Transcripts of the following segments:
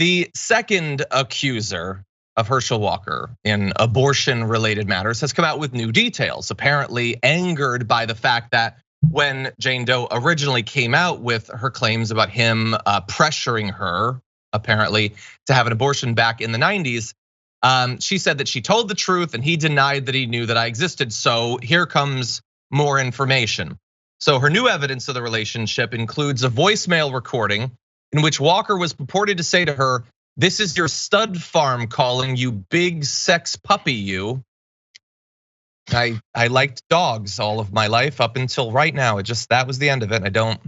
The second accuser of Herschel Walker in abortion-related matters has come out with new details, apparently angered by the fact that when Jane Doe originally came out with her claims about him pressuring her, apparently, to have an abortion back in the 90s, she said that she told the truth and he denied that he knew that I existed. So here comes more information. So her new evidence of the relationship includes a voicemail recording in which Walker was purported to say to her, "This is your stud farm calling, you big sex puppy, you." I liked dogs all of my life up until right now. That was the end of it. I don't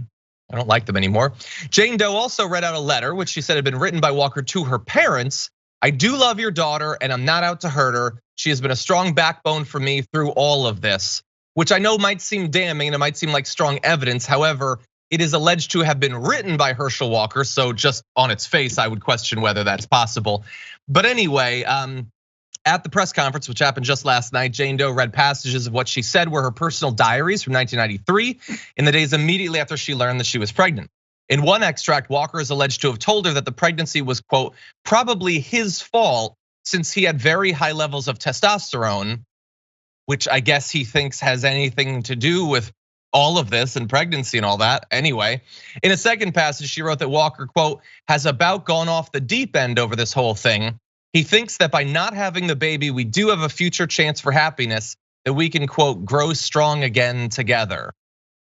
like them anymore. Jane Doe also read out a letter which she said had been written by Walker to her parents. "I do love your daughter and I'm not out to hurt her. She has been a strong backbone for me through all of this," which I know might seem damning and it might seem like strong evidence. However, it is alleged to have been written by Herschel Walker, so just on its face, I would question whether that's possible. But anyway, at the press conference, which happened just last night, Jane Doe read passages of what she said were her personal diaries from 1993 in the days immediately after she learned that she was pregnant. In one extract, Walker is alleged to have told her that the pregnancy was, quote, probably his fault since he had very high levels of testosterone, which I guess he thinks has anything to do with all of this and pregnancy and all that. Anyway, in a second passage, she wrote that Walker, quote, has about gone off the deep end over this whole thing. He thinks that by not having the baby, we do have a future chance for happiness, that we can, quote, grow strong again together.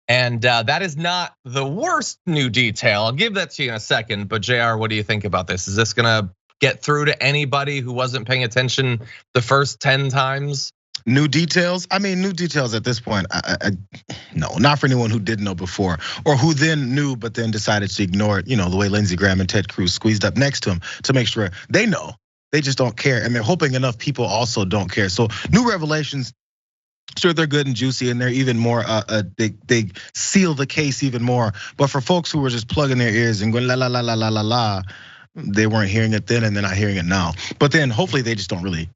And that is not the worst new detail. I'll give that to you in a second, but JR, what do you think about this? Is this gonna get through to anybody who wasn't paying attention the first 10 times? New details? I mean, new details at this point, no, not for anyone who didn't know before or who then knew but then decided to ignore it, the way Lindsey Graham and Ted Cruz squeezed up next to him to make sure they know. They just don't care, and they're hoping enough people also don't care. So new revelations, sure, they're good and juicy, and they're even more, they seal the case even more. But for folks who were just plugging their ears and going la la la la la la la, they weren't hearing it then and they're not hearing it now. But then hopefully they just don't really,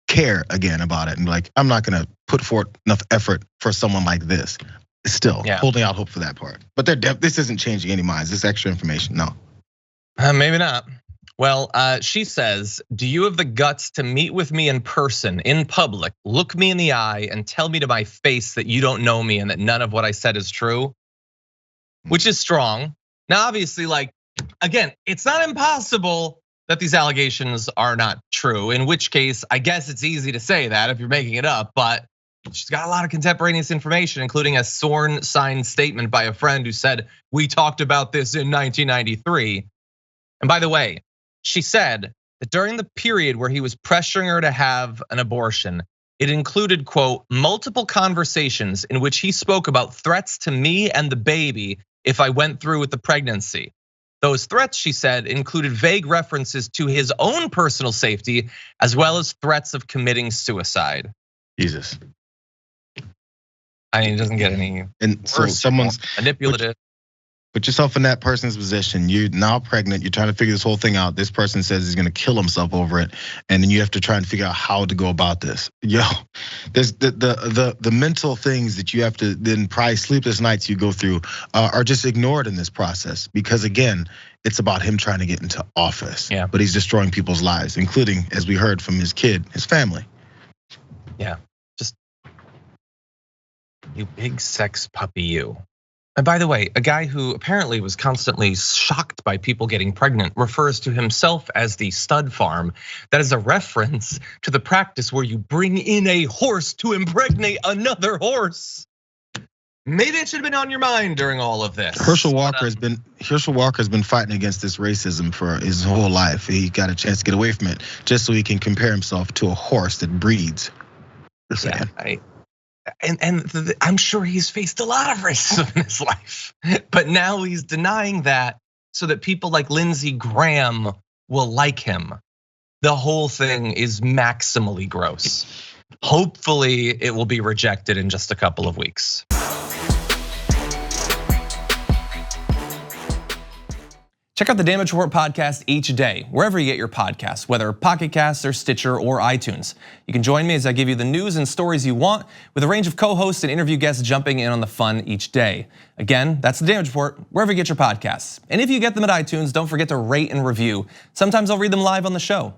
care again about it and like, I'm not gonna put forth enough effort for someone like this. Still holding out hope for that part. But this isn't changing any minds. This extra information, no. Maybe not. Well, she says, "Do you have the guts to meet with me in person, in public, look me in the eye and tell me to my face that you don't know me and that none of what I said is true?" Which is strong. Now, obviously, again, it's not impossible that these allegations are not true, in which case, I guess it's easy to say that if you're making it up, but she's got a lot of contemporaneous information, including a sworn signed statement by a friend who said, "We talked about this in 1993. And by the way, she said that during the period where he was pressuring her to have an abortion, it included, quote, multiple conversations in which he spoke about threats to me and the baby if I went through with the pregnancy. Those threats, she said, included vague references to his own personal safety, as well as threats of committing suicide." Jesus. I mean, it doesn't get any and so someone's manipulative. Put yourself in that person's position. You're now pregnant. You're trying to figure this whole thing out. This person says he's gonna kill himself over it, and then you have to try and figure out how to go about this. There's the mental things that you have to then probably sleepless nights you go through are just ignored in this process because again, it's about him trying to get into office. Yeah. But he's destroying people's lives, including, as we heard from his kid, his family. Yeah, just you big sex puppy, you. And by the way, a guy who apparently was constantly shocked by people getting pregnant refers to himself as the stud farm. That is a reference to the practice where you bring in a horse to impregnate another horse. Maybe it should have been on your mind during all of this. Herschel Walker has been fighting against this racism for his whole life. He got a chance to get away from it just so he can compare himself to a horse that breeds. Yeah, and I'm sure he's faced a lot of racism in his life, but now he's denying that so that people like Lindsey Graham will like him. The whole thing is maximally gross. Hopefully it will be rejected in just a couple of weeks. Check out the Damage Report podcast each day, wherever you get your podcasts, whether Pocket Casts or Stitcher or iTunes. You can join me as I give you the news and stories you want, with a range of co-hosts and interview guests jumping in on the fun each day. Again, that's the Damage Report, wherever you get your podcasts. And if you get them at iTunes, don't forget to rate and review. Sometimes I'll read them live on the show.